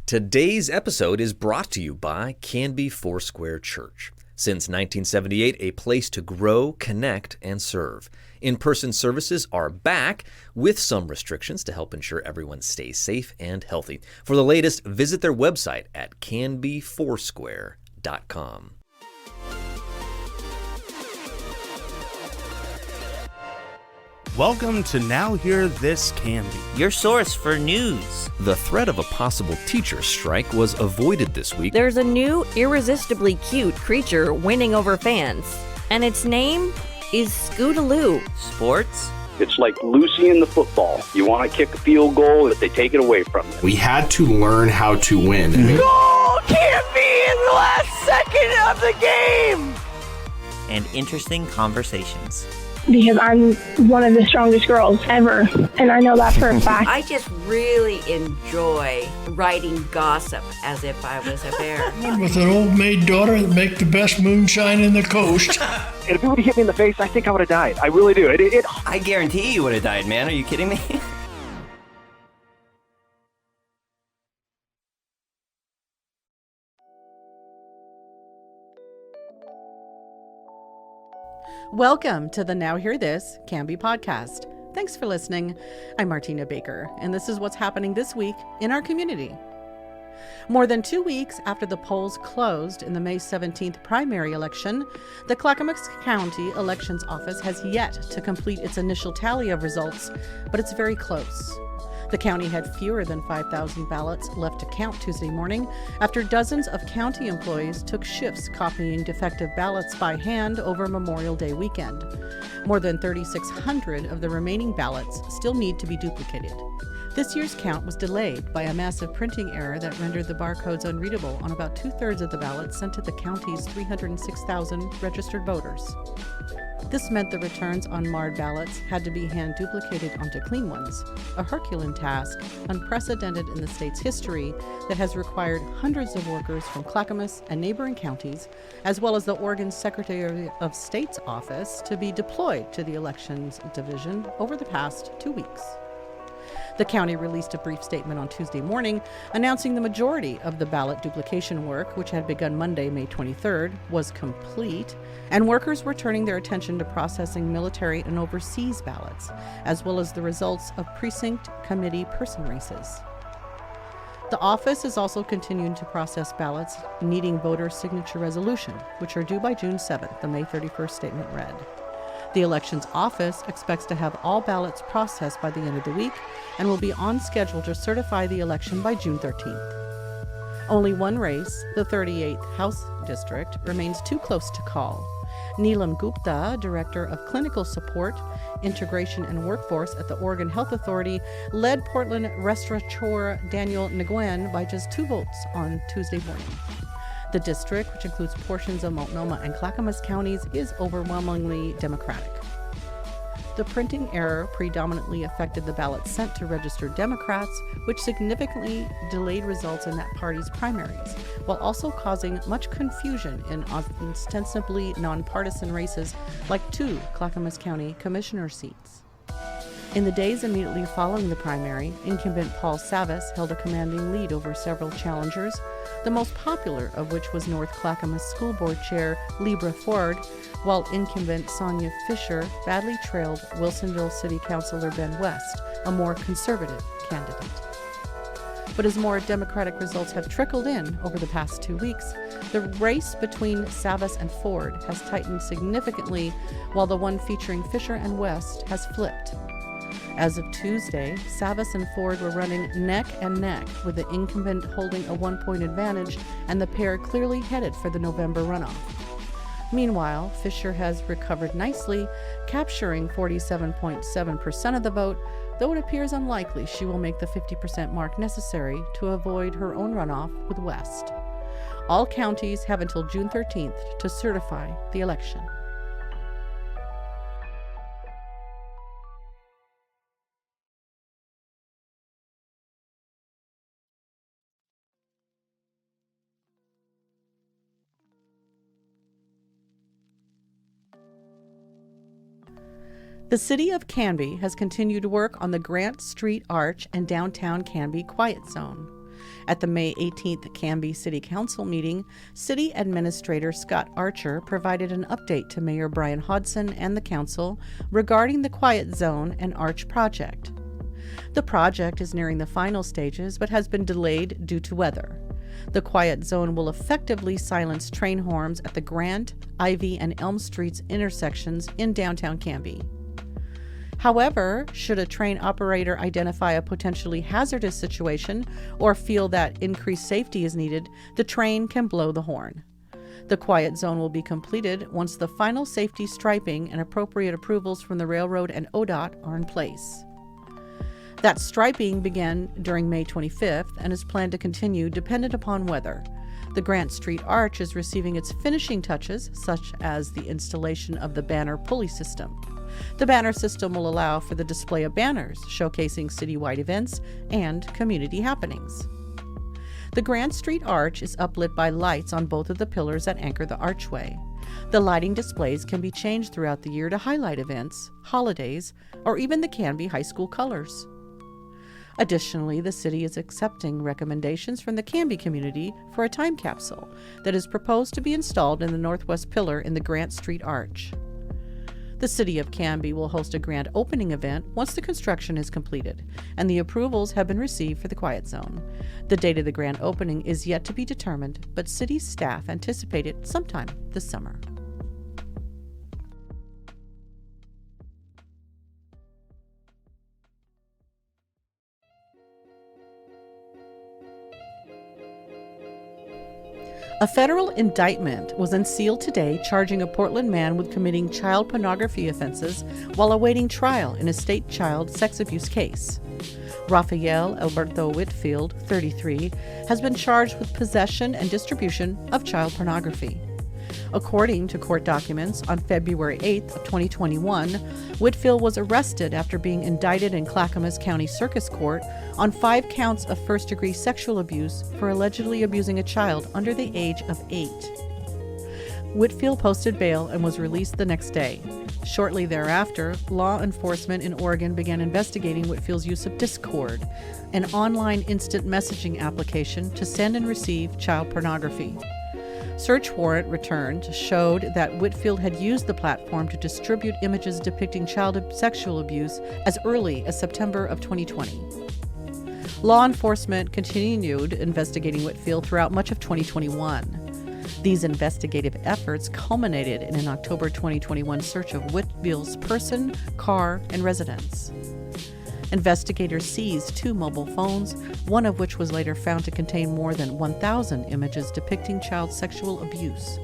Today's episode is brought to you by Canby Foursquare Church. Since 1978, a place to grow, connect, and serve. In-person services are back with some restrictions to help ensure everyone stays safe and healthy. For the latest, visit their website at canbyfoursquare.com. Welcome to Now Hear This Canby, your source for news. The threat of a possible teacher strike was avoided this week. There's a new, irresistibly cute creature winning over fans, and its name is Scootaloo. Sports. It's like Lucy in the football. You want to kick a field goal, if they take it away from you. We had to learn how to win. Goal can't be in the last second of the game! And interesting conversations. Because I'm one of the strongest girls ever, and I know that for a fact. I just really enjoy writing gossip as if I was a bear. With an old maid daughter that make the best moonshine in the coast. And if it would have hit me in the face, I think I would have died. I really do. I guarantee you would have died, man. Are you kidding me? Welcome to the Now Hear This Canby podcast. Thanks for listening. I'm Martina Baker, and this is what's happening this week in our community. More than 2 weeks after the polls closed in the May 17th primary election, the Clackamas County Elections Office has yet to complete its initial tally of results, but it's very close. The county had fewer than 5,000 ballots left to count Tuesday morning after dozens of county employees took shifts copying defective ballots by hand over Memorial Day weekend. More than 3,600 of the remaining ballots still need to be duplicated. This year's count was delayed by a massive printing error that rendered the barcodes unreadable on about 2/3 of the ballots sent to the county's 306,000 registered voters. This meant the returns on marred ballots had to be hand duplicated onto clean ones, a Herculean task unprecedented in the state's history that has required hundreds of workers from Clackamas and neighboring counties, as well as the Oregon Secretary of State's office, to be deployed to the elections division over the past 2 weeks. The county released a brief statement on Tuesday morning announcing the majority of the ballot duplication work, which had begun Monday, May 23rd, was complete, and workers were turning their attention to processing military and overseas ballots, as well as the results of precinct committee person races. The office is also continuing to process ballots needing voter signature resolution, which are due by June 7th, the May 31st statement read. The Elections Office expects to have all ballots processed by the end of the week and will be on schedule to certify the election by June 13th. Only one race, the 38th House District, remains too close to call. Neelam Gupta, Director of Clinical Support, Integration and Workforce at the Oregon Health Authority, led Portland restaurateur Daniel Nguyen by just 2 votes on Tuesday morning. The district, which includes portions of Multnomah and Clackamas counties, is overwhelmingly Democratic. The printing error predominantly affected the ballots sent to registered Democrats, which significantly delayed results in that party's primaries, while also causing much confusion in ostensibly nonpartisan races like 2 Clackamas County commissioner seats. In the days immediately following the primary, incumbent Paul Savas held a commanding lead over several challengers, the most popular of which was North Clackamas School Board Chair Libra Ford, while incumbent Sonia Fisher badly trailed Wilsonville City Councilor Ben West, a more conservative candidate. But as more Democratic results have trickled in over the past 2 weeks, the race between Savas and Ford has tightened significantly, while the one featuring Fisher and West has flipped. As of Tuesday, Savas and Ford were running neck and neck, with the incumbent holding a 1-point advantage and the pair clearly headed for the November runoff. Meanwhile, Fisher has recovered nicely, capturing 47.7% of the vote, though it appears unlikely she will make the 50% mark necessary to avoid her own runoff with West. All counties have until June 13th to certify the election. The City of Canby has continued work on the Grant Street Arch and downtown Canby Quiet Zone. At the May 18th Canby City Council meeting, City Administrator Scott Archer provided an update to Mayor Brian Hodson and the Council regarding the Quiet Zone and Arch project. The project is nearing the final stages but has been delayed due to weather. The Quiet Zone will effectively silence train horns at the Grant, Ivy, and Elm Streets intersections in downtown Canby. However, should a train operator identify a potentially hazardous situation or feel that increased safety is needed, the train can blow the horn. The Quiet Zone will be completed once the final safety striping and appropriate approvals from the railroad and ODOT are in place. That striping began during May 25th and is planned to continue dependent upon weather. The Grant Street Arch is receiving its finishing touches, such as the installation of the banner pulley system. The banner system will allow for the display of banners showcasing citywide events and community happenings. The Grant Street Arch is uplit by lights on both of the pillars that anchor the archway. The lighting displays can be changed throughout the year to highlight events, holidays, or even the Canby High School colors. Additionally, the city is accepting recommendations from the Canby community for a time capsule that is proposed to be installed in the northwest pillar in the Grant Street Arch. The City of Canby will host a grand opening event once the construction is completed, and the approvals have been received for the Quiet Zone. The date of the grand opening is yet to be determined, but city staff anticipate it sometime this summer. A federal indictment was unsealed today charging a Portland man with committing child pornography offenses while awaiting trial in a state child sex abuse case. Rafael Alberto Whitfield, 33, has been charged with possession and distribution of child pornography. According to court documents, on February 8th of 2021, Whitfield was arrested after being indicted in Clackamas County Circus Court on 5 counts of first-degree sexual abuse for allegedly abusing a child under the age of 8. Whitfield posted bail and was released the next day. Shortly thereafter, law enforcement in Oregon began investigating Whitfield's use of Discord, an online instant messaging application to send and receive child pornography. Search warrant returned showed that Whitfield had used the platform to distribute images depicting child sexual abuse as early as September of 2020. Law enforcement continued investigating Whitfield throughout much of 2021. These investigative efforts culminated in an October 2021 search of Whitfield's person, car, and residence. Investigators seized 2 mobile phones, one of which was later found to contain more than 1,000 images depicting child sexual abuse.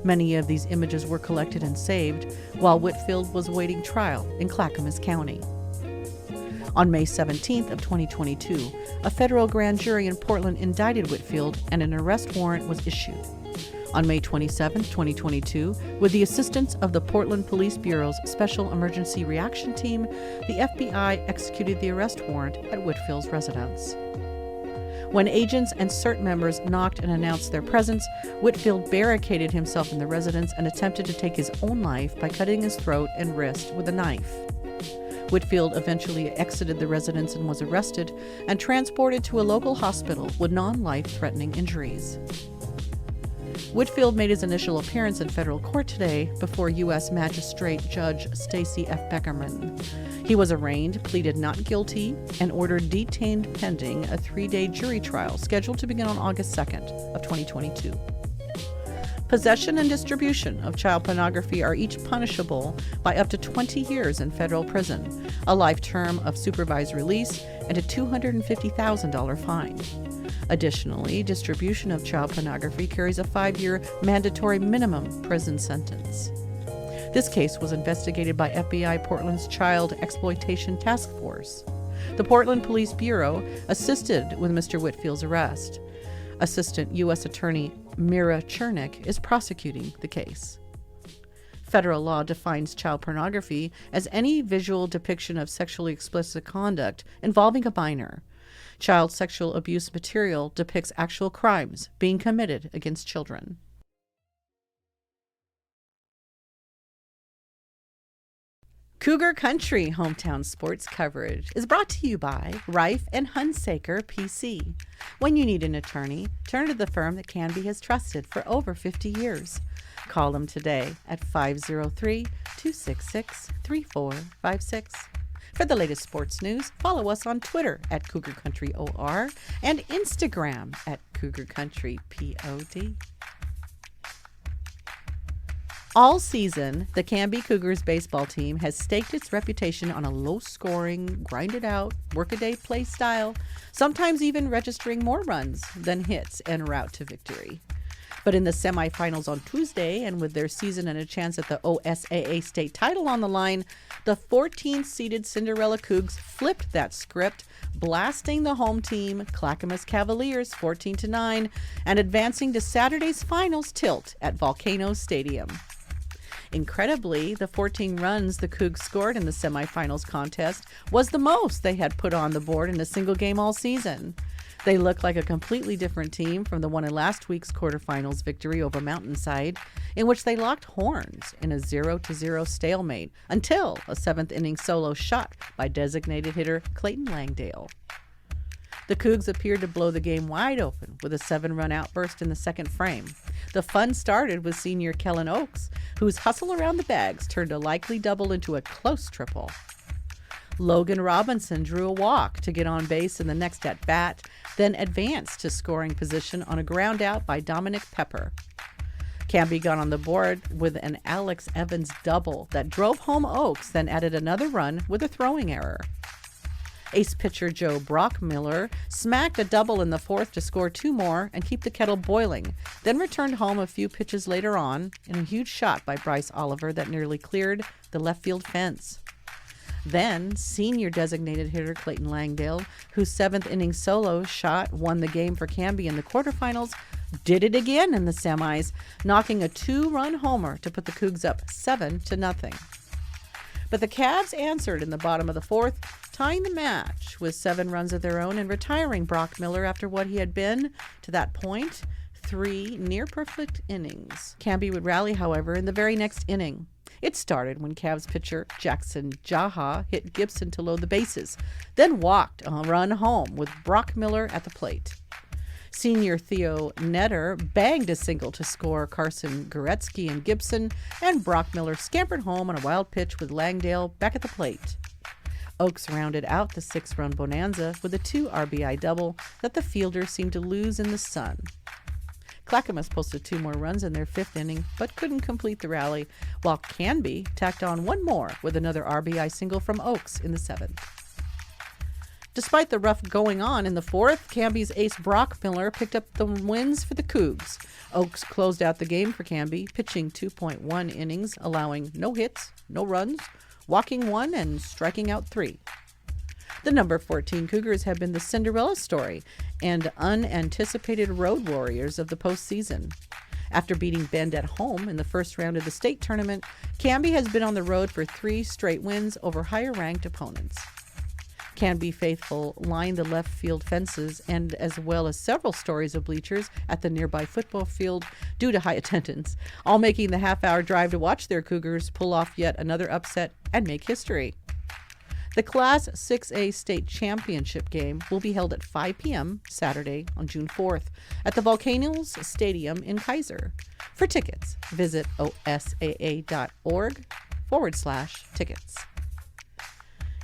Many of these images were collected and saved while Whitfield was awaiting trial in Clackamas County. On May 17th of 2022, a federal grand jury in Portland indicted Whitfield and an arrest warrant was issued. On May 27, 2022, with the assistance of the Portland Police Bureau's Special Emergency Reaction Team, the FBI executed the arrest warrant at Whitfield's residence. When agents and CERT members knocked and announced their presence, Whitfield barricaded himself in the residence and attempted to take his own life by cutting his throat and wrist with a knife. Whitfield eventually exited the residence and was arrested and transported to a local hospital with non-life-threatening injuries. Whitfield made his initial appearance in federal court today before U.S. Magistrate Judge Stacey F. Beckerman. He was arraigned, pleaded not guilty, and ordered detained pending a 3-day jury trial scheduled to begin on August 2nd of 2022. Possession and distribution of child pornography are each punishable by up to 20 years in federal prison, a life term of supervised release, and a $250,000 fine. Additionally, distribution of child pornography carries a 5-year mandatory minimum prison sentence. This case was investigated by FBI Portland's Child Exploitation Task Force. The Portland Police Bureau assisted with Mr. Whitfield's arrest. Assistant U.S. Attorney Mira Chernick is prosecuting the case. Federal law defines child pornography as any visual depiction of sexually explicit conduct involving a minor. Child sexual abuse material depicts actual crimes being committed against children. Cougar Country hometown sports coverage is brought to you by Reif and Hunsaker PC. When you need an attorney, turn to the firm that Canby has trusted for over 50 years. Call them today at 503-266-3456. For the latest sports news, follow us on Twitter at Cougar Country OR and Instagram at Cougar Country POD. All season, the Canby Cougars baseball team has staked its reputation on a low-scoring, grind-it-out, work-a-day play style, sometimes even registering more runs than hits en route to victory. But in the semifinals on Tuesday, and with their season and a chance at the OSAA state title on the line, the 14th-seeded Cinderella Cougs flipped that script, blasting the home team, Clackamas Cavaliers, 14-9, and advancing to Saturday's finals tilt at Volcano Stadium. Incredibly, the 14 runs the Cougs scored in the semifinals contest was the most they had put on the board in a single game all season. They look like a completely different team from the one in last week's quarterfinals victory over Mountainside, in which they locked horns in a 0-0 stalemate until a seventh-inning solo shot by designated hitter Clayton Langdale. The Cougs appeared to blow the game wide open with a 7-run outburst in the second frame. The fun started with senior Kellen Oakes, whose hustle around the bags turned a likely double into a close triple. Logan Robinson drew a walk to get on base in the next at-bat, then advanced to scoring position on a ground out by Dominic Pepper. Canby got on the board with an Alex Evans double that drove home Oakes, then added another run with a throwing error. Ace pitcher Joe Brockmiller smacked a double in the fourth to score 2 more and keep the kettle boiling, then returned home a few pitches later on in a huge shot by Bryce Oliver that nearly cleared the left field fence. Then, senior designated hitter Clayton Langdale, whose 7th-inning solo shot won the game for Canby in the quarterfinals, did it again in the semis, knocking a 2-run homer to put the Cougs up 7-0. But the Cavs answered in the bottom of the fourth, tying the match with 7 runs of their own and retiring Brockmiller after what he had been, to that point, 3 near-perfect innings. Canby would rally, however, in the very next inning. It started when Cavs pitcher Jackson Jaha hit Gibson to load the bases, then walked a run home with Brockmiller at the plate. Senior Theo Netter banged a single to score Carson Goretzky and Gibson, and Brockmiller scampered home on a wild pitch with Langdale back at the plate. Oakes rounded out the 6-run bonanza with a 2 RBI double that the fielder seemed to lose in the sun. Clackamas posted 2 more runs in their 5th inning, but couldn't complete the rally, while Canby tacked on 1 more with another RBI single from Oakes in the 7th. Despite the rough going on in the 4th, Canby's ace Brockmiller picked up the wins for the Cougs. Oakes closed out the game for Canby, pitching 2.1 innings, allowing no hits, no runs, walking 1, and striking out 3. The number 14 Cougars have been the Cinderella story and unanticipated road warriors of the postseason. After beating Bend at home in the first round of the state tournament, Canby has been on the road for 3 straight wins over higher-ranked opponents. Canby faithful lined the left field fences, and as well as several stories of bleachers at the nearby football field due to high attendance, all making the half-hour drive to watch their Cougars pull off yet another upset and make history. The Class 6A State Championship game will be held at 5 p.m. Saturday on June 4th at the Volcanoes Stadium in Kaiser. For tickets, visit osaa.org/tickets.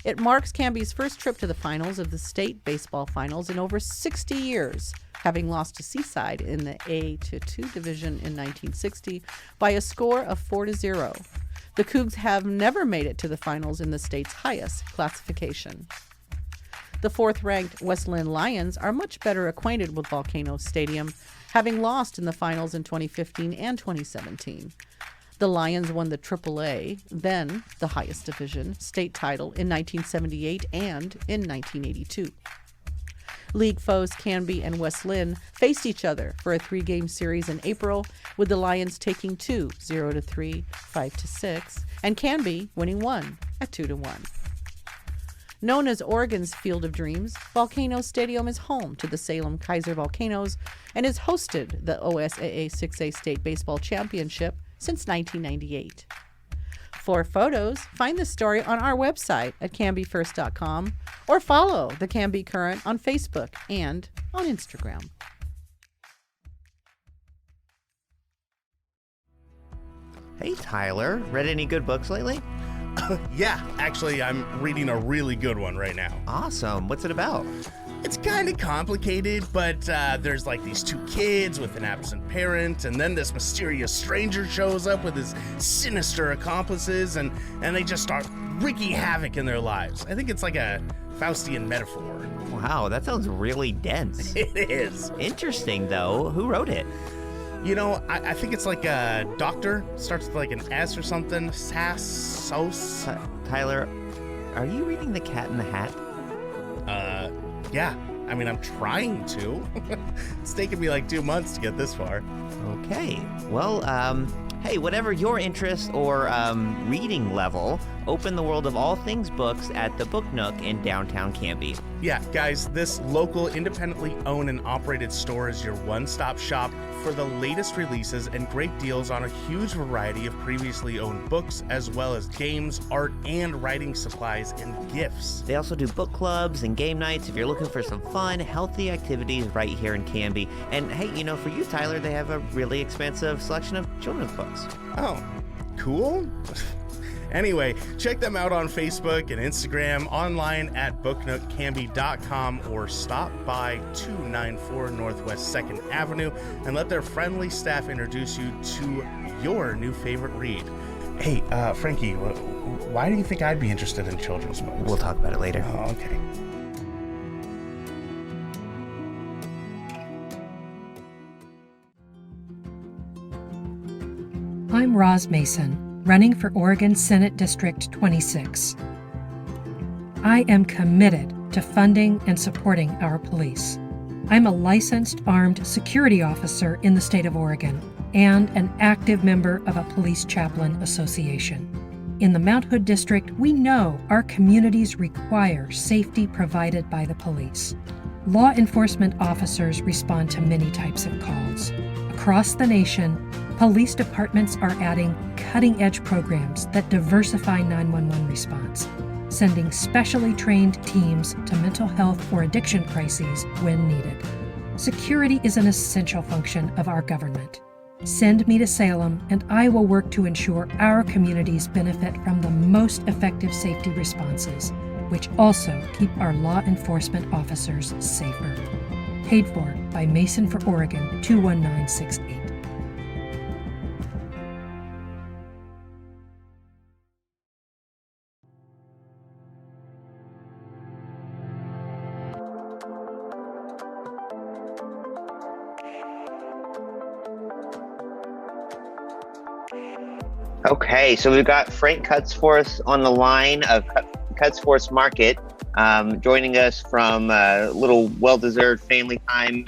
It marks Canby's first trip to the finals of the state baseball finals in over 60 years, having lost to Seaside in the A-2 division in 1960 by a score of 4-0. The Cougs have never made it to the finals in the state's highest classification. The 4th-ranked West Linn Lions are much better acquainted with Volcano Stadium, having lost in the finals in 2015 and 2017. The Lions won the AAA, then the highest division, state title in 1978 and in 1982. League foes Canby and West Linn faced each other for a 3-game series in April, with the Lions taking 2, 0-3, 5-6, and Canby winning 1 at 2-1. Known as Oregon's Field of Dreams, Volcano Stadium is home to the Salem Kaiser Volcanoes and has hosted the OSAA 6A State Baseball Championship since 1998. For photos, find the story on our website at canbyfirst.com or follow the Canby Current on Facebook and on Instagram. Hey, Tyler, read any good books lately? Yeah, actually, I'm reading a really good one right now. Awesome. What's it about? It's kind of complicated, but there's like these two kids with an absent parent, and then this mysterious stranger shows up with his sinister accomplices, and they just start wreaking havoc in their lives. I think it's like a Faustian metaphor. Wow, that sounds really dense. It is. Interesting, though. Who wrote it? You know, I think it's like a doctor, starts with like an S or something. Sos. Tyler, are you reading The Cat in the Hat? Yeah. I mean, I'm trying to. It's taken me like 2 months to get this far. Okay. Well, hey, whatever your interest or reading level, open the world of all things books at the Book Nook in downtown Canby. Yeah, guys, this local, independently owned and operated store is your one-stop shop for the latest releases and great deals on a huge variety of previously owned books, as well as games, art, and writing supplies and gifts. They also do book clubs and game nights if you're looking for some fun, healthy activities right here in Canby. And hey, you know, for you, Tyler, they have a really expansive selection of children's books. Oh, cool. Anyway, check them out on Facebook and Instagram, online at booknookcanby.com, or stop by 294 Northwest 2nd Avenue and let their friendly staff introduce you to your new favorite read. Hey, Frankie, why do you think I'd be interested in children's books? We'll talk about it later. Oh, okay. I'm Roz Mason, running for Oregon Senate District 26. I am committed to funding and supporting our police. I'm a licensed armed security officer in the state of Oregon and an active member of a police chaplain association. In the Mount Hood District, we know our communities require safety provided by the police. Law enforcement officers respond to many types of calls. Across the nation, police departments are adding cutting-edge programs that diversify 911 response, sending specially trained teams to mental health or addiction crises when needed. Security is an essential function of our government. Send me to Salem, and I will work to ensure our communities benefit from the most effective safety responses, which also keep our law enforcement officers safer. Paid for by Mason for Oregon 21968. Okay, so we've got Frank Cutsforth on the line of Cutsforth Market, joining us from a little well-deserved family time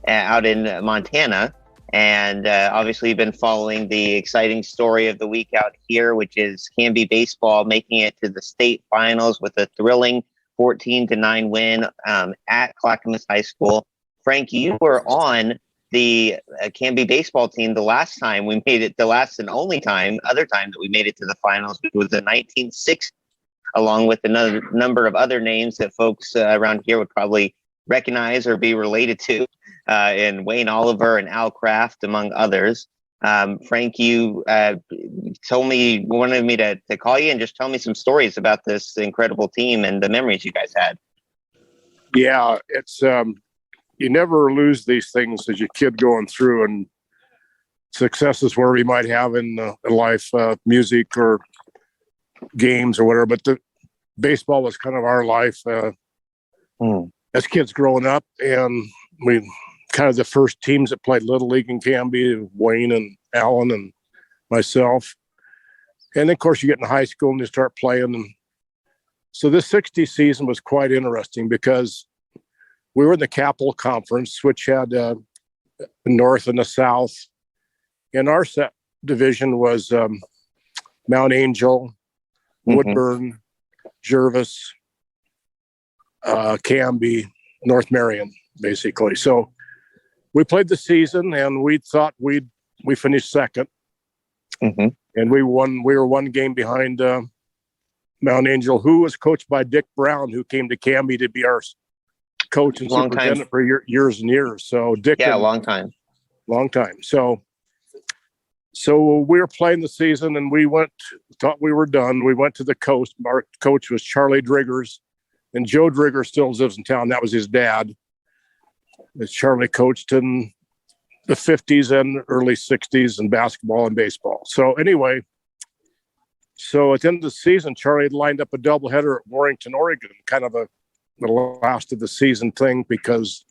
out in Montana. And obviously you've been following the exciting story of the week out here, which is Canby baseball making it to the state finals with a thrilling 14-9 win at Clackamas High School. Frank, you were on the Canby baseball team the last time we made it, the last and only other time that we made it to the finals, which was in 1960, along with another number of other names that folks around here would probably recognize or be related to, in Wayne Oliver and Al Kraft, among others. Frank, you told me you wanted me to call you and just tell me some stories about this incredible team and the memories you guys had. Yeah, it's you never lose these things as your kid going through, and successes where we might have in life, music or games or whatever. But the baseball was kind of our life as kids growing up, and we kind of the first teams that played Little League in Canby, Wayne and Alan and myself. And of course you get in high school and you start playing. And so this 60 season was quite interesting because we were in the Capital Conference, which had the North and the South. And our set division was Mount Angel, Woodburn, Jervis, Canby, North Marion, basically. So we played the season and we thought we finished second. And and we won. We were one game behind Mount Angel, who was coached by Dick Brown, who came to Canby to be our coach and superintendent for years and years. So Dick, long time. So we were playing the season, and we thought we were done. We went to the coast. Our coach was Charlie Driggers, and Joe Drigger still lives in town. That was his dad. Charlie coached in the 50s and early 60s in basketball and baseball. So anyway, at the end of the season, Charlie had lined up a doubleheader at Warrington, Oregon, kind of the last of the season thing, because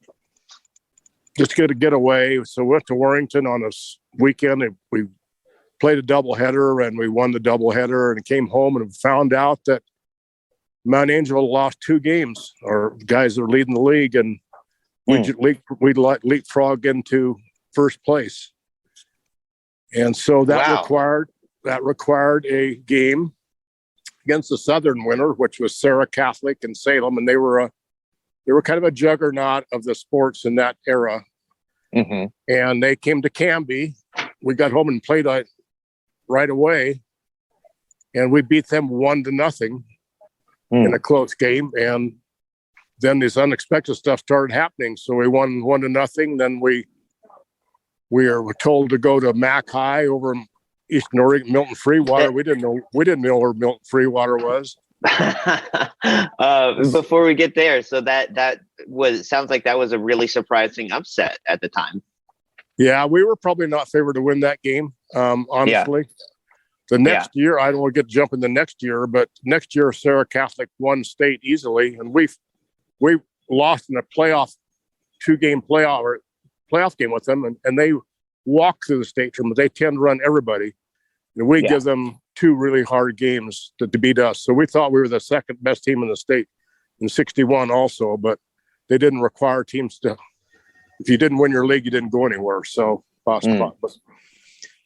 just to get away. So we went to Warrington on this weekend, and we played a doubleheader, and we won the doubleheader, and came home and found out that Mount Angel lost 2 games. Our guys are leading the league, and we leapfrog into first place. And so that required a game against the Southern winner, which was Sarah Catholic in Salem, and they were kind of a juggernaut of the sports in that era. Mm-hmm. And they came to Canby. We got home and played right away, and we beat them 1-0 in a close game. And then this unexpected stuff started happening. So we won 1-0. Then we were told to go to Mac High over in Eastern Oregon, Milton Freewater. We didn't know where Milton Freewater was. Before we get there, so that sounds like that was a really surprising upset at the time. Yeah, we were probably not favored to win that game. Honestly, the next year, I don't want to get jumping the next year, but next year Sarah Catholic won state easily, and we lost in a 2-game playoff game with them, and they walk through the state tournament. They tend to run everybody, and we give them 2 really hard games to beat us. So we thought we were the second best team in the state in 61 also, but they didn't require teams to, if you didn't win your league, you didn't go anywhere. So,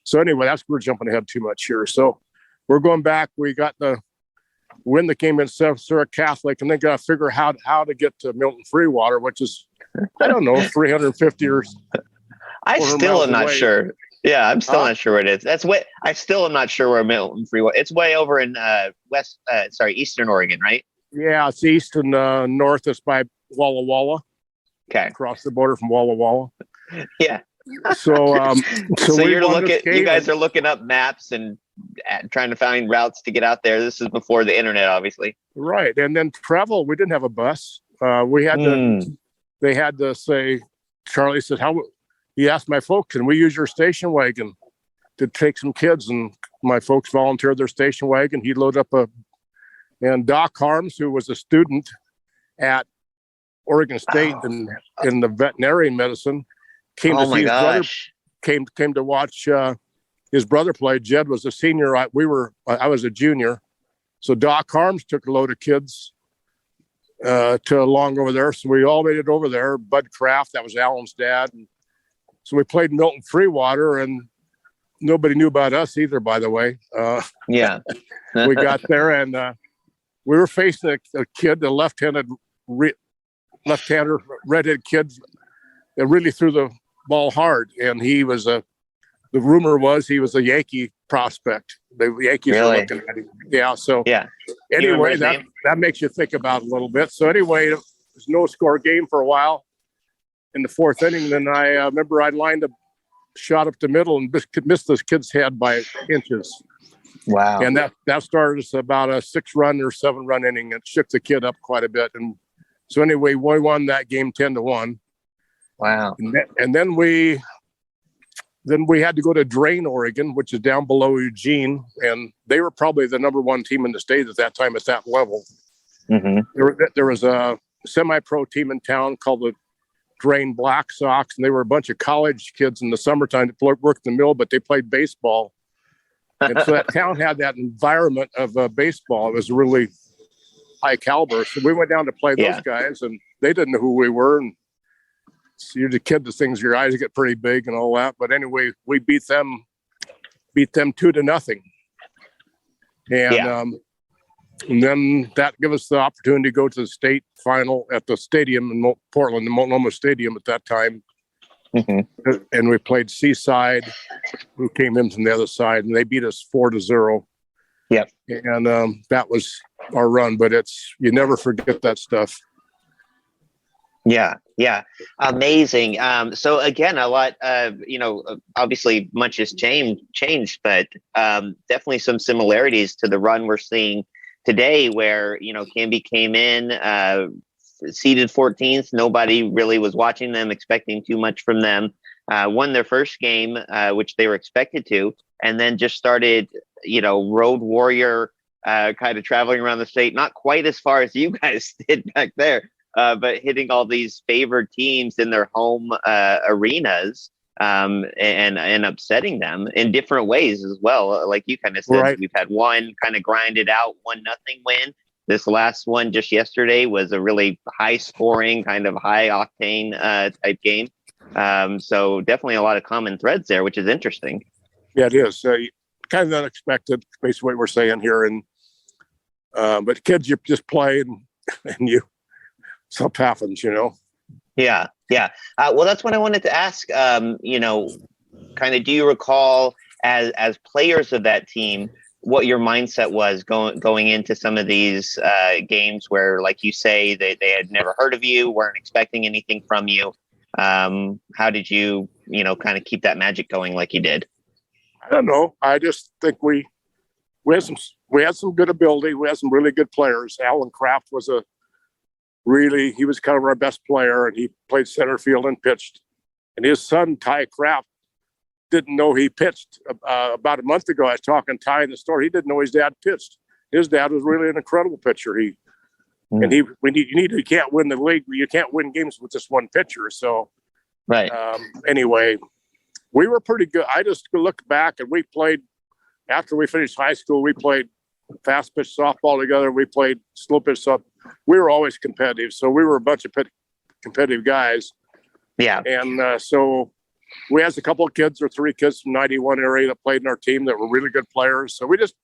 So anyway, we're jumping ahead too much here. So we're going back. We got win the game in Sarah Catholic, and then got to figure how to get to Milton Freewater, which is, I don't know, 350 or I still am not sure. Yeah, I'm still not sure where it is. I still am not sure where Milton Freewater. It's way over in Eastern Oregon, right? Yeah, it's east and north. It's by Walla Walla. Okay, across the border from Walla Walla. Yeah. So you guys are looking up maps and trying to find routes to get out there. This is before the internet, obviously. Right, and then travel. We didn't have a bus. We had to. They had to say. Charlie said, he asked my folks, can we use your station wagon to take some kids? And my folks volunteered their station wagon. He loaded up and Doc Harms, who was a student at Oregon State in the veterinary medicine, came to see his brother. Came to watch his brother play. Jed was a senior. I was a junior. So Doc Harms took a load of kids along over there. So we all made it over there. Bud Kraft, that was Alan's dad. And so we played Milton Freewater, and nobody knew about us either, by the way. We got there, and we were facing a kid, a left-hander, redhead kid that really threw the ball hard. And he was the rumor was he was a Yankee prospect. The Yankees were looking at him. Yeah. So anyway, that makes you think about it a little bit. So anyway, it was no score game for a while in the 4th inning. Then I remember I lined a shot up the middle and missed this kid's head by inches. Wow. And that started us about a 6-run or 7-run inning. It shook the kid up quite a bit. And so anyway, we won that game 10-1. Wow. And then we had to go to Drain, Oregon, which is down below Eugene. And they were probably the number 1 team in the state at that time at that level. Mm-hmm. There was a semi-pro team in town called the Drain Black Sox, and they were a bunch of college kids in the summertime that worked in the mill, but they played baseball. And so that town had that environment of baseball. It was really high caliber. So we went down to play those guys, and they didn't know who we were. And so you're the kid, the things, your eyes get pretty big and all that. But anyway, we beat them 2-0. And then that gave us the opportunity to go to the state final at the stadium in Portland, the Multnomah Stadium at that time. And we played Seaside, who came in from the other side, and they beat us 4-0. Yep. And that was our run, but you never forget that stuff. Yeah. Amazing. So again, a lot, obviously much has changed, but definitely some similarities to the run we're seeing today where, Canby came in, seeded 14th. Nobody really was watching them, expecting too much from them. Won their first game, which they were expected to, and then just started, road warrior, kind of traveling around the state, not quite as far as you guys did back there, but hitting all these favored teams in their home arenas, and upsetting them in different ways as well. Like you kind of said, right. We've had one kind of grinded out 1-0 win. This last one just yesterday was a really high scoring, kind of high octane type game. So definitely a lot of common threads there, which is interesting. Yeah, it is. Kind of unexpected, basically what we're saying here. And but kids, you just play and stuff happens, Yeah. Well, that's what I wanted to ask. Kind of, do you recall as players of that team what your mindset was going into some of these games where, like you say, they had never heard of you, weren't expecting anything from you? How did you, kind of keep that magic going like you did? I don't know. I just think we had some good ability. We had some really good players. Alan Kraft was he was kind of our best player, and he played center field and pitched. And his son, Ty Kraft, didn't know he pitched. About a month ago, I was talking to Ty in the store. He didn't know his dad pitched. His dad was really an incredible pitcher. You can't win the league. You can't win games with just one pitcher. So, right. Anyway, we were pretty good. I just look back, and we played after we finished high school. We played fast pitch softball together. We played slow pitch softball. We were always competitive. So we were a bunch of competitive guys. Yeah. And so we had a couple of kids or 3 kids from 91 area that played in our team that were really good players. So we just,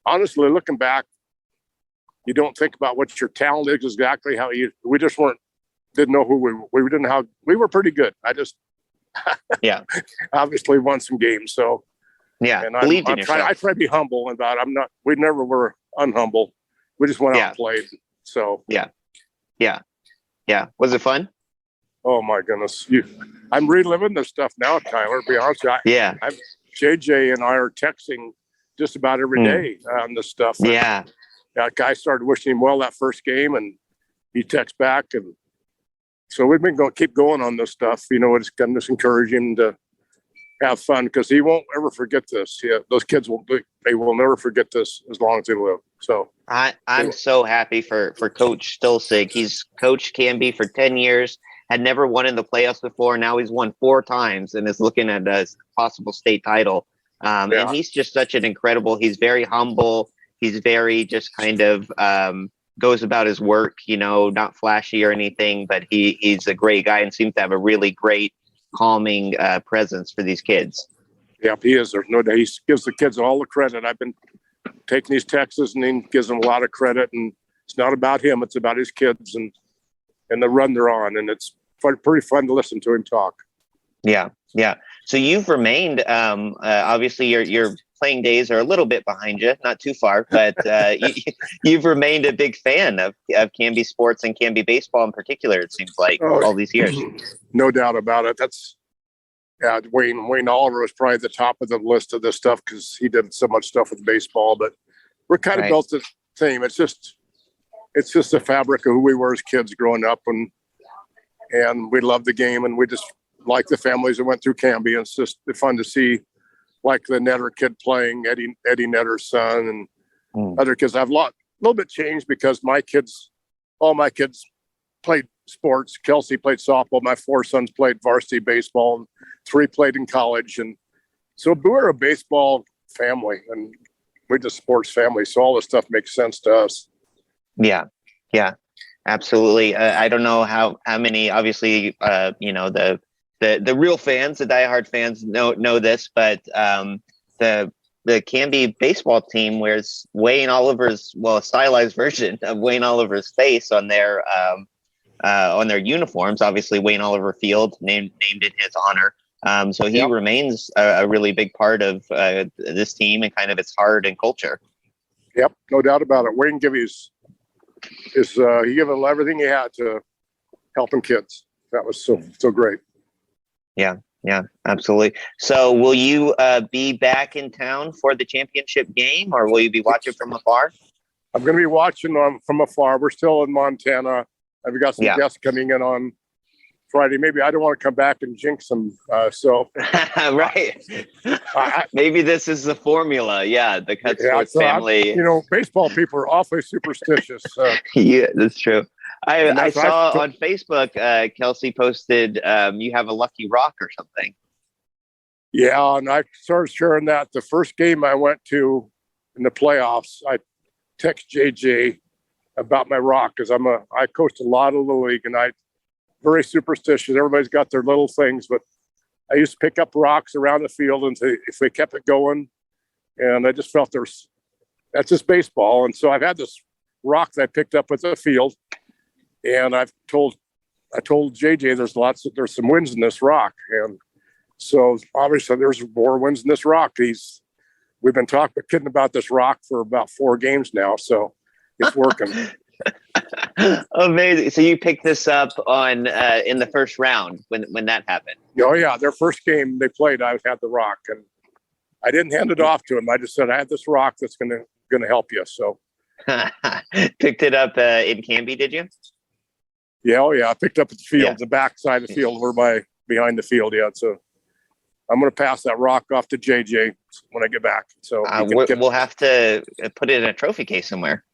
honestly, looking back, you don't think about what your talent is exactly, we just didn't know who we didn't know how, we were pretty good. I just, yeah, obviously won some games. So, yeah, and I try to be humble about it. We never were unhumble. We just went out and played. So, yeah. Was it fun? Oh my goodness. I'm reliving this stuff now, Tyler, to be honest with you. JJ and I are texting just about every day on this stuff. Yeah. That guy started wishing him well that first game, and he texts back. And so we've been keep going on this stuff. It's going to just encourage him to have fun, because he won't ever forget this. Yeah, those kids will never forget this as long as they live. So I'm so happy for Coach Stolzig. He's coached Canby for 10 years. Had never won in the playoffs before. Now he's won 4 times and is looking at a possible state title. And he's just such an incredible, he's very humble. He's very just kind of goes about his work, not flashy or anything, but he's a great guy and seems to have a really great calming presence for these kids. Yeah, he is. There's no doubt. He gives the kids all the credit. I've been taking these texts, and he gives them a lot of credit. And it's not about him. It's about his kids and the run they're on. And it's pretty fun to listen to him talk. Yeah. So you've remained, obviously your playing days are a little bit behind you, not too far, but you've remained a big fan of Canby sports and Canby baseball in particular, it seems like, all these years. No doubt about it. Wayne Oliver was probably the top of the list of this stuff because he did so much stuff with baseball, but we're kind of built the same. It's just the fabric of who we were as kids growing up, and we love the game, and we just like the families that went through Canby. And it's just fun to see, like the Netter kid playing, Eddie Netter's son, and other kids. I've a little bit changed because all my kids played sports. Kelsey played softball. My 4 sons played varsity baseball, and 3 played in college. And so we're a baseball family, and we're just sports family. So all this stuff makes sense to us. Yeah, absolutely. I don't know how many, obviously, the real fans, the diehard fans know this, but the Canby baseball team wears Wayne Oliver's, a stylized version of Wayne Oliver's face on their on their uniforms. Obviously, Wayne Oliver Field named in his honor. So he remains a really big part of this team and kind of its heart and culture. Yep, no doubt about it. Wayne gave he gave everything he had to helping kids. That was so great. Yeah, absolutely. So will you be back in town for the championship game, or will you be watching from afar? I'm going to be watching from afar. We're still in Montana. I've got some guests coming in on Friday. Maybe I don't want to come back and jinx them. Right. Maybe this is the formula. Yeah, the Cutsworth family. Baseball people are awfully superstitious. Yeah, that's true. I saw on Facebook, Kelsey posted, you have a lucky rock or something. Yeah, and I started sharing that. The first game I went to in the playoffs, I text JJ about my rock because I coached a lot of the league, and I very superstitious. Everybody's got their little things, but I used to pick up rocks around the field and if they kept it going, and I just felt that's just baseball. And so I've had this rock that I picked up at the field. And I told JJ there's some wins in this rock, and so obviously there's more wins in this rock. We've been kidding about this rock for about 4 games now, so it's working. Amazing! So you picked this up on in the first round when that happened. Oh yeah, their first game they played, I had the rock, and I didn't hand it off to him. I just said I had this rock that's gonna help you. So picked it up in Canby, did you? Yeah, I picked up at the field, the back side of the field, behind the field. Yeah, so I'm going to pass that rock off to JJ when I get back. So we'll have to put it in a trophy case somewhere.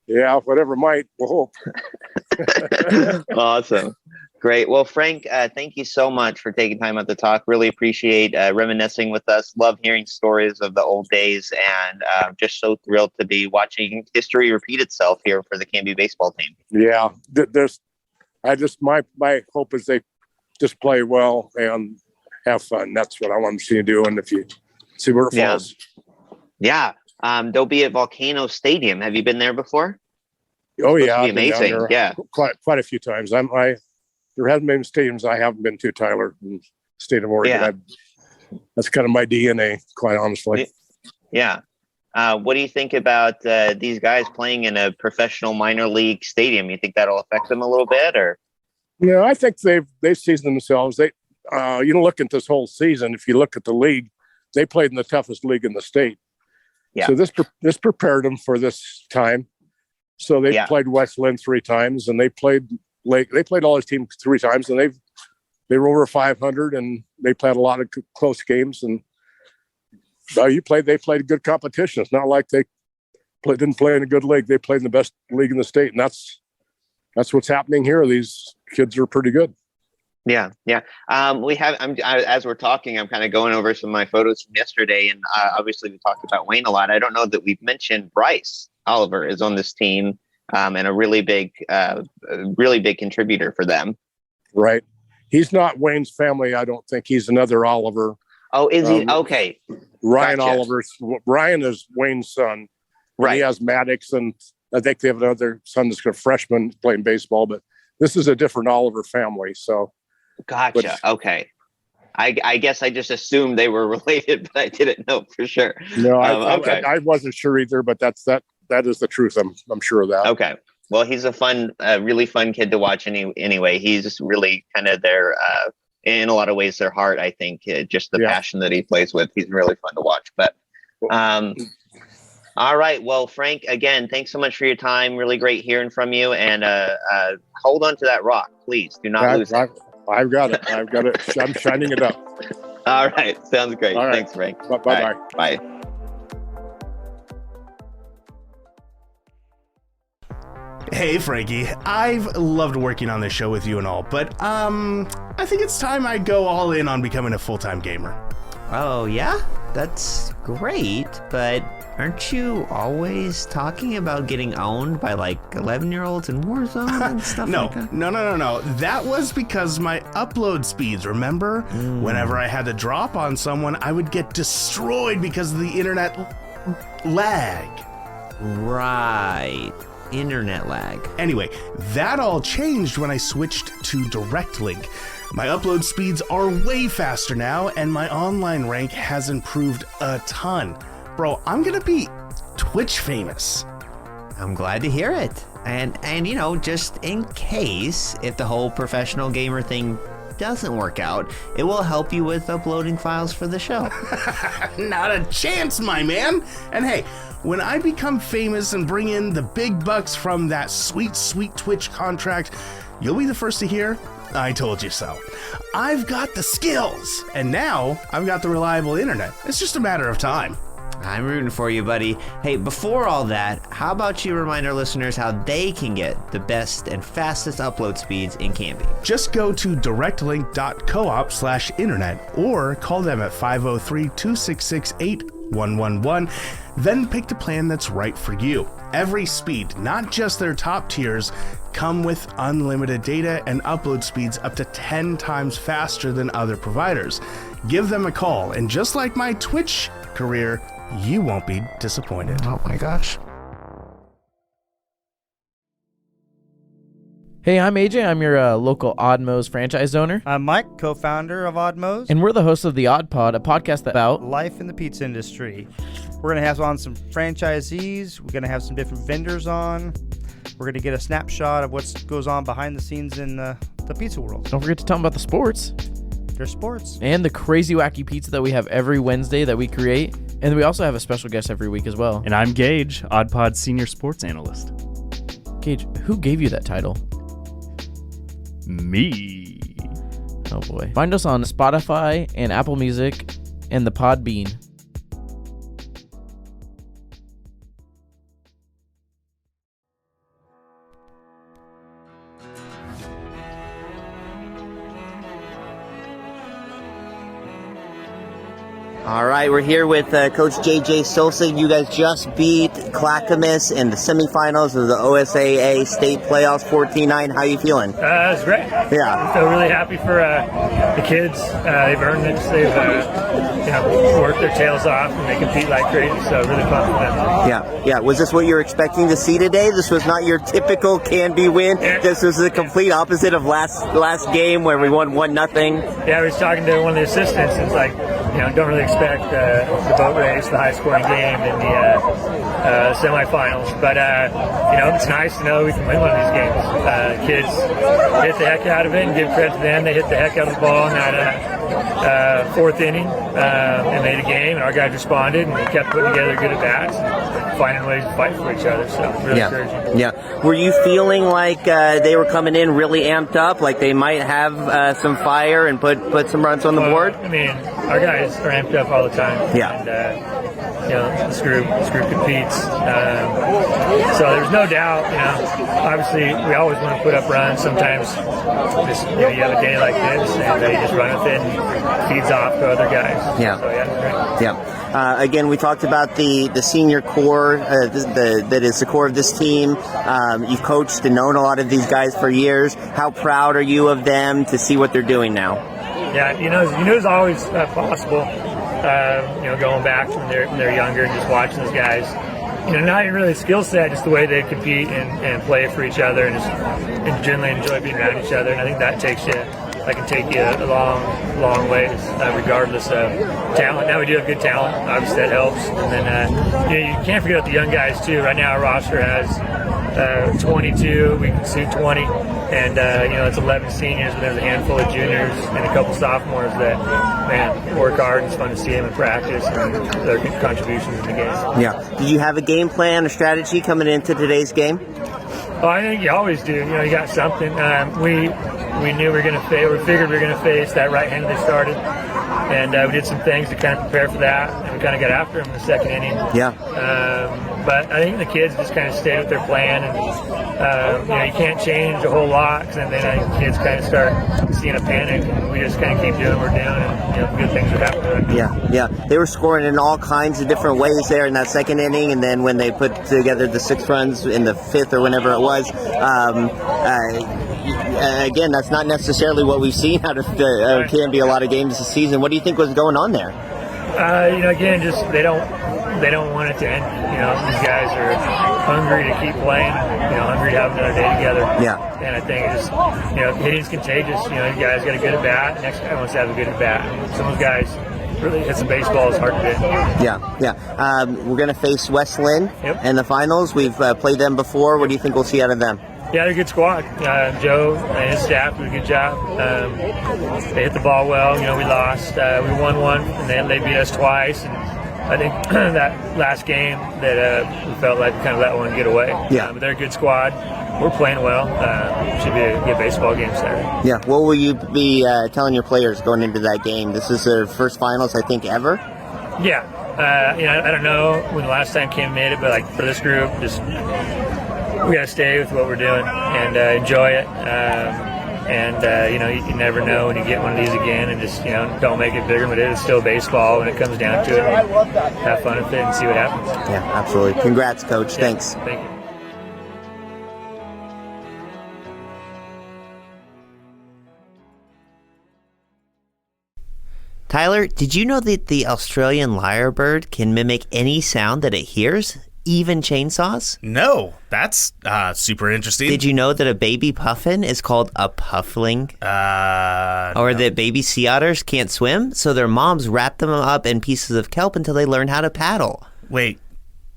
Yeah, whatever might. We'll hope. Awesome. Great. Well, Frank, thank you so much for taking time out to talk. Really appreciate reminiscing with us. Love hearing stories of the old days, and just so thrilled to be watching history repeat itself here for the Canby baseball team. Yeah, my hope is they just play well and have fun. That's what I want to see you do. And if you see where it falls. Yeah. They'll be at Volcano Stadium. Have you been there before? Oh yeah. It'll be amazing. Yeah. Quite a few times. There haven't been stadiums I haven't been to, Tyler, in the state of Oregon. Yeah. That's kind of my DNA, quite honestly. Yeah. What do you think about these guys playing in a professional minor league stadium? You think that'll affect them a little bit, or? Yeah, I think they've seasoned themselves. Look at this whole season. If you look at the league, they played in the toughest league in the state. Yeah. So this prepared them for this time. So they played West Lynn 3 times, and they played all his teams 3 times, and they were over 500, and they played a lot of close games. And they played good competition. It's not like they didn't play in a good league. They played in the best league in the state, and that's what's happening here. These kids are pretty good. Yeah. We have. As we're talking, I'm kind of going over some of my photos from yesterday, and obviously we talked about Wayne a lot. I don't know that we've mentioned Bryce Oliver is on this team, and a really big contributor for them. Right. He's not Wayne's family. I don't think he's another Oliver. Oh, is he? Okay. Ryan Oliver. Ryan is Wayne's son. Right. He has Maddox, and I think they have another son that's a freshman playing baseball, but this is a different Oliver family. So. Gotcha. Okay. I guess I just assumed they were related, but I didn't know for sure. No, I wasn't sure either, but that is the truth. I'm sure of that. Okay. Well, he's a really fun kid to watch anyway. He's really kind of their, in a lot of ways, their heart, I think, just the passion that he plays with. He's really fun to watch. But all right. Well, Frank, again, thanks so much for your time. Really great hearing from you. And hold on to that rock, please. Do not lose it. I've got it. I'm shining it up. All right. Sounds great. All right. Thanks, Frank. Bye-bye. Bye. Hey, Frankie. I've loved working on this show with you and all, but I think it's time I go all in on becoming a full-time gamer. Oh, yeah? That's great, but aren't you always talking about getting owned by, 11-year-olds in Warzone and stuff like that? No. That was because my upload speeds, remember? Whenever I had to drop on someone, I would get destroyed because of the internet lag. Right. internet lag. Anyway, that all changed when I switched to Direct Link. My upload speeds are way faster now, and my online rank has improved a ton. Bro, I'm gonna be Twitch famous. I'm glad to hear it. And you know, just in case, if the whole professional gamer thing doesn't work out, it will help you with uploading files for the show. Not a chance, my man. And hey, when I become famous and bring in the big bucks from that sweet, sweet Twitch contract, you'll be the first to hear, I told you so. I've got the skills, and now I've got the reliable internet. It's just a matter of time. I'm rooting for you, buddy. Hey, before all that, how about you remind our listeners how they can get the best and fastest upload speeds in Canby? Just go to directlink.coop/internet or call them at 503-266-8111. Then pick the plan that's right for you. Every speed, not just their top tiers, come with unlimited data and upload speeds up to 10 times faster than other providers. Give them a call, and just like my Twitch career, you won't be disappointed. Oh my gosh. Hey, I'm AJ. I'm your local Oddmos franchise owner. I'm Mike, co-founder of Oddmos. And we're the hosts of The Odd Pod, a podcast about life in the pizza industry. We're going to have on some franchisees. We're going to have some different vendors on. We're going to get a snapshot of what goes on behind the scenes in the pizza world. Don't forget to tell them about the sports. There's sports. And the crazy wacky pizza that we have every Wednesday that we create. And we also have a special guest every week as well. And I'm Gage, OddPod's senior sports analyst. Gage, who gave you that title? Me. Oh boy. Find us on Spotify and Apple Music and the Podbean. All right, we're here with Coach JJ Sosa. You guys just beat Clackamas in the semifinals of the OSAA state playoffs, 14-9. How are you feeling? It's great. Yeah. I feel really happy for the kids. They've earned it. They've worked their tails off, and they compete like crazy. So really fun for them. Yeah. Was this what you were expecting to see today? This was not your typical Canby win. Yeah. This was the complete opposite of last game where we won 1-0. Yeah, I was talking to one of the assistants. It's like, don't really expect the boat race, the high-scoring game in the semifinals. But, it's nice to know we can win one of these games. Kids hit the heck out of it, and give credit to them. They hit the heck out of the ball in that fourth inning and made a game, and our guys responded, and we kept putting together good at-bats and finding ways to fight for each other. So really encouraging. Yeah. Were you feeling like they were coming in really amped up, like they might have some fire and put some runs on the board? I mean, our guys are amped up all the time. Yeah. And, this group competes. So there's no doubt, obviously we always want to put up runs. Sometimes just, you have a day like this and you just run with it and feeds off to other guys. Yeah. So, great. Yeah. Again, we talked about the senior core that is the core of this team. You've coached and known a lot of these guys for years. How proud are you of them to see what they're doing now? Yeah, it's always possible. Going back when they're younger and just watching those guys. Not even really skill set, just the way they compete and play for each other and just generally enjoy being around each other. And I think that can take you a long ways, regardless of talent. Now we do have good talent, obviously that helps. And then you can't forget about the young guys too. Right now our roster has 22, we can suit 20, and it's 11 seniors, but there's a handful of juniors and a couple sophomores that work hard. It's fun to see them in practice and their contributions in the game. Yeah. Did you have a game plan, a strategy coming into today's game? Well, I think you always do. You got something. We knew we were going to face. We figured we were going to face that right hand they started, and we did some things to kind of prepare for that, and we kind of got after them in the second inning. Yeah. But I think the kids just kind of stayed with their plan, and you can't change a whole lot, because then I think the kids kind of start seeing a panic, and we just kind of keep doing what we're doing, and good things are happening. Yeah. They were scoring in all kinds of different ways there in that second inning, and then when they put together the 6 runs in the 5th or whenever it was, again, that's not necessarily what we've seen out of can be a lot of games this season. What do you think was going on there? Again, just they don't they don't want it to end. These guys are hungry to keep playing, hungry to have another day together. Yeah. And I think it's just, hitting's contagious. You guys got a good at bat. The next guy wants to have a good at bat. Some of those guys really hit some baseball. It's hard to hit. Yeah. We're going to face West Lynn in the finals. We've played them before. What do you think we'll see out of them? Yeah, they're a good squad. Joe and his staff did a good job. They hit the ball well. We lost. We won one, and they beat us twice. And I think that last game that we felt like we kind of let one get away. Yeah. But they're a good squad. We're playing well. Should be a good baseball game Saturday. Yeah. What will you be telling your players going into that game? This is their first finals, I think, ever. Yeah. I don't know when the last time Cam made it, but for this group, just we got to stay with what we're doing and enjoy it. You never know when you get one of these again, and just don't make it bigger. But it is still baseball when it comes down to it. Have fun with it and see what happens. Yeah, absolutely. Congrats, Coach. Yeah, Thanks. Thank you. Tyler, did you know that the Australian lyrebird can mimic any sound that it hears, even chainsaws? No, that's super interesting. Did you know that a baby puffin is called a puffling? Or that baby sea otters can't swim, so their moms wrap them up in pieces of kelp until they learn how to paddle? Wait,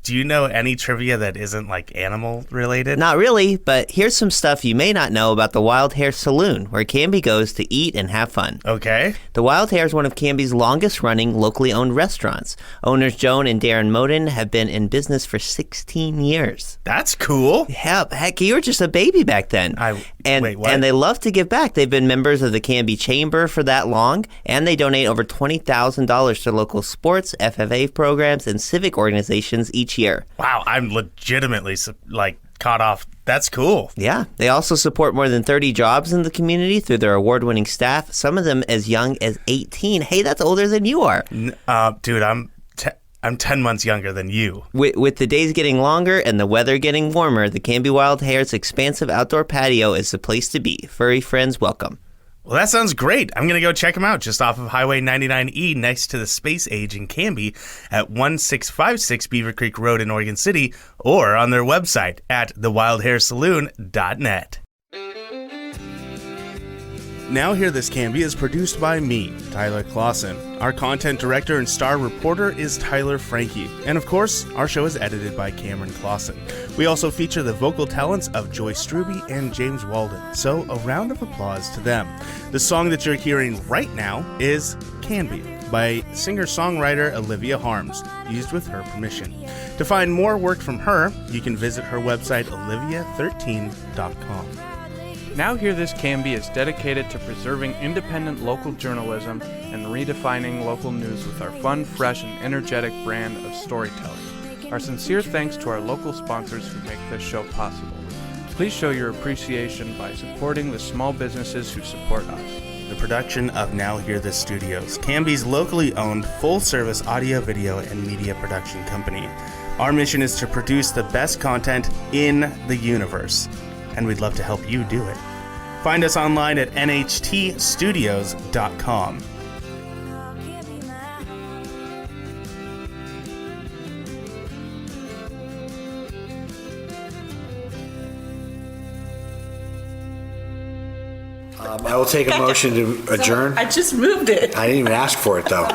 do you know any trivia that isn't animal related? Not really, but here's some stuff you may not know about the Wild Hare Saloon, where Canby goes to eat and have fun. Okay. The Wild Hare is one of Canby's longest running locally owned restaurants. Owners Joan and Darren Moden have been in business for 16 years. That's cool. Yeah, heck, you were just a baby back then. Wait, what? And they love to give back. They've been members of the Canby Chamber for that long, and they donate over $20,000 to local sports, FFA programs, and civic organizations each year. Wow, I'm legitimately caught off. That's cool. Yeah, they also support more than 30 jobs in the community through their award-winning staff, some of them as young as 18. Hey, that's older than you are. Dude, I'm 10 months younger than you. With the days getting longer and the weather getting warmer, the Canby Wild Hare's expansive outdoor patio is the place to be. Furry friends welcome. Well, that sounds great. I'm going to go check them out just off of Highway 99E next to the Space Age in Canby at 1656 Beaver Creek Road in Oregon City, or on their website at thewildharesaloon.net. Now Hear This Canby is produced by me, Tyler Clausen. Our content director and star reporter is Tyler Frankie. And of course, our show is edited by Cameron Clausen. We also feature the vocal talents of Joy Struby and James Walden, so a round of applause to them. The song that you're hearing right now is Canby by singer-songwriter Olivia Harms, used with her permission. To find more work from her, you can visit her website, olivia13.com. Now Hear This Canby is dedicated to preserving independent local journalism and redefining local news with our fun, fresh, and energetic brand of storytelling. Our sincere thanks to our local sponsors who make this show possible. Please show your appreciation by supporting the small businesses who support us. The production of Now Hear This Studios, Canby's locally owned full-service audio, video, and media production company. Our mission is to produce the best content in the universe, and we'd love to help you do it. Find us online at nhtstudios.com. I will take a motion to adjourn. I just moved it. I didn't even ask for it, though.